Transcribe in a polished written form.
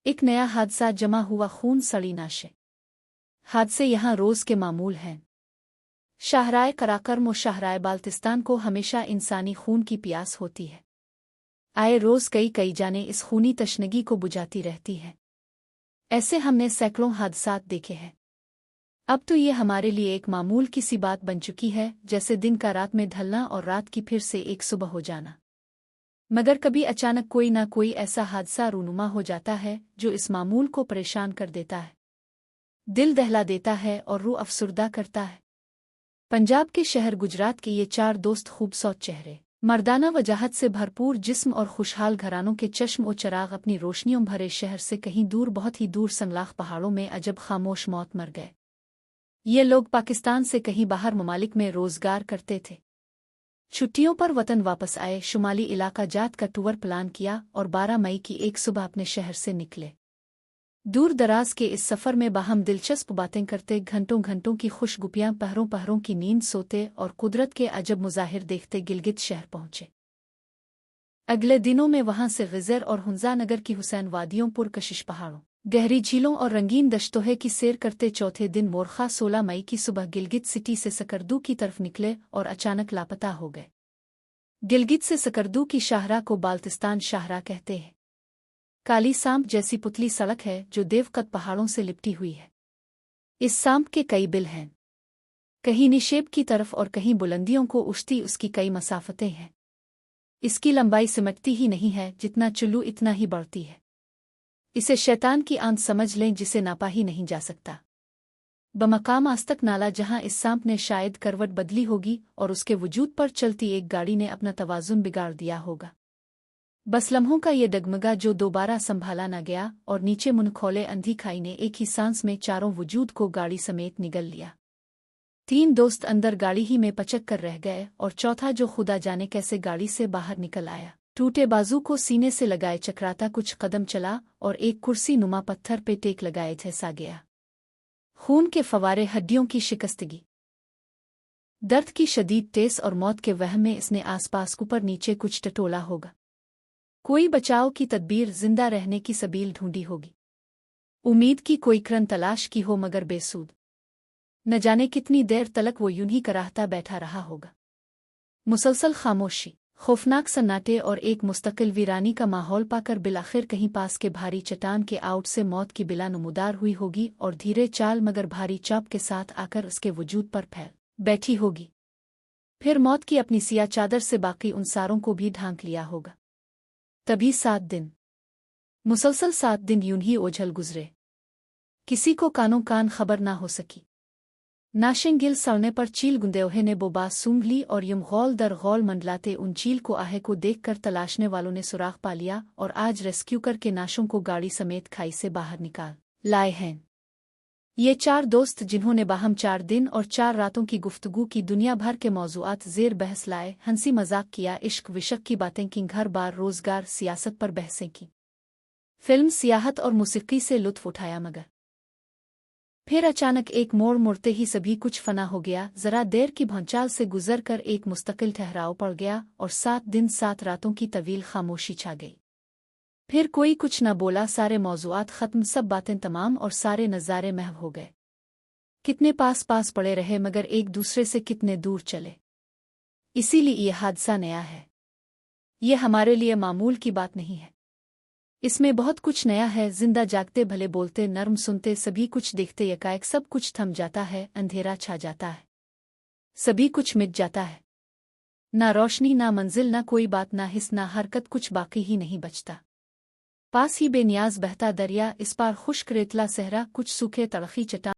एक नया हादसा, जमा हुआ खून, सड़ी नाशे। हादसे यहाँ रोज के मामूल हैं। शाहराए कराकरम और शाहराए बाल्तिस्तान को हमेशा इंसानी खून की प्यास होती है। आए रोज कई जानें इस खूनी तशनगी को बुझाती रहती है। ऐसे हमने सैकड़ों हादसात देखे हैं। अब तो ये हमारे लिए एक मामूल की सी बात बन चुकी है, जैसे दिन का रात में ढलना और रात की फिर से एक सुबह हो जाना। मगर कभी अचानक कोई ना कोई ऐसा हादसा रूनुमा हो जाता है जो इस मामूल को परेशान कर देता है, दिल दहला देता है और रूह अफसुर्दा करता है। पंजाब के शहर गुजरात के ये चार दोस्त, खूबसूरत चेहरे, मर्दाना वजाहत से भरपूर जिस्म और खुशहाल घरानों के चश्म और चराग, अपनी रोशनियों भरे शहर से कहीं दूर, बहुत ही दूर संगलाख पहाड़ों में अजब खामोश मौत मर गए। ये लोग पाकिस्तान से कहीं बाहर ममालिक में रोजगार करते थे। छुट्टियों पर वतन वापस आए, शुमाली इलाका जात का टूर प्लान किया और 12 मई की एक सुबह अपने शहर से निकले। दूर दराज के इस सफ़र में बाहम दिलचस्प बातें करते, घंटों घंटों की खुशगुपियां, पहरों पहरों की नींद सोते और कुदरत के अजब मुजाहिर देखते गिलगित शहर पहुंचे। अगले दिनों में वहां से गिजर और हुंजा नगर की हुसैन वादियों, पुरकशिश पहाड़ों, गहरी झीलों और रंगीन दश्तों की सैर करते चौथे दिन मोरखा 16 मई की सुबह गिलगित सिटी से सकरदू की तरफ निकले और अचानक लापता हो गए। गिलगित से सकरदू की शाहरा को बाल्तिस्तान शाहरा कहते हैं। काली सांप जैसी पुतली सड़क है जो देवकत पहाड़ों से लिपटी हुई है। इस सांप के कई बिल हैं, कहीं निशेब की तरफ और कहीं बुलंदियों को उठती उसकी कई मसाफतें हैं। इसकी लंबाई सिमटती ही नहीं है, जितना चुल्लू इतना ही बढ़ती है। इसे शैतान की आंत समझ लें जिसे नापा ही नहीं जा सकता। बमकाम आस्तक नाला, जहां इस सांप ने शायद करवट बदली होगी और उसके वजूद पर चलती एक गाड़ी ने अपना तवाजुन बिगाड़ दिया होगा। बस लम्हों का ये डगमगा जो दोबारा संभाला न गया, और नीचे मुन खोले अंधी खाई ने एक ही सांस में चारों वजूद को गाड़ी समेत निगल लिया। 3 दोस्त अंदर गाड़ी ही में पचक कर रह गए और चौथा, जो खुदा जाने कैसे गाड़ी से बाहर निकल आया, टूटे बाजू को सीने से लगाए चकराता कुछ कदम चला और एक कुर्सी नुमा पत्थर पे टेक लगाए ठहसा गया। खून के फवारे, हड्डियों की शिकस्तगी, दर्द की शदीद टेस और मौत के वहम में इसने आसपास ऊपर नीचे कुछ टटोला होगा। कोई बचाव की तदबीर, जिंदा रहने की सबील ढूंढी होगी। उम्मीद की कोई किरण तलाश की हो, मगर बेसूद। न जाने कितनी देर तलक वो यूं ही कराहता बैठा रहा होगा। मुसलसल खामोशी, खौफनाक सन्नाटे और एक मुस्तकिल वीरानी का माहौल पाकर बिलाखिर कहीं पास के भारी चट्टान के आउट से मौत की बिला नमूदार हुई होगी और धीरे चाल मगर भारी चाप के साथ आकर उसके वजूद पर फैल बैठी होगी। फिर मौत की अपनी सिया चादर से बाकी उन सारों को भी ढांक लिया होगा। तभी 7 दिन, मुसलसल 7 दिन यूं ही ओझल गुजरे। किसी को कानों कान खबर ना हो सकी। नाशिंगिल सड़ने पर चील गुंदेवहे ने बोबास सूंघ ली और यूं गौल दर गौल मंडलाते उन चील को आहे को देखकर तलाशने वालों ने सुराख पा लिया और आज रेस्क्यू करके नाशों को गाड़ी समेत खाई से बाहर निकाल लाए हैं। ये 4 दोस्त, जिन्होंने बाहम 4 दिन और 4 रातों की गुफ्तगू की, दुनिया भर के मौजूआत ज़ेर बहस लाए, हंसी मजाक किया, इश्क विशक की बातें की, घर बार रोजगार सियासत पर बहसें की, फिल्म सियाहत और मूसिकी से लुत्फ उठाया। मगर फिर अचानक एक मोड़ मुड़ते ही सभी कुछ फना हो गया। जरा देर की भौचाल से गुजर कर एक मुस्तकिल ठहराव पड़ गया और 7 दिन 7 रातों की तवील खामोशी छा गई। फिर कोई कुछ न बोला, सारे मौजूआत खत्म, सब बातें तमाम और सारे नज़ारे महव हो गए। कितने पास पास पड़े रहे मगर एक दूसरे से कितने दूर चले। इसीलिए यह हादसा नया है। ये हमारे लिए मामूल की बात नहीं है। इसमें बहुत कुछ नया है। जिंदा जागते, भले बोलते, नर्म सुनते, सभी कुछ देखते, यकायक सब कुछ थम जाता है, अंधेरा छा जाता है, सभी कुछ मिट जाता है। ना रोशनी, ना मंजिल, ना कोई बात, ना हिस्स, ना हरकत, कुछ बाकी ही नहीं बचता। पास ही बेनियाज बहता दरिया, इस पार खुश्क रेतला सहरा, कुछ सूखे तड़खी चट्टान।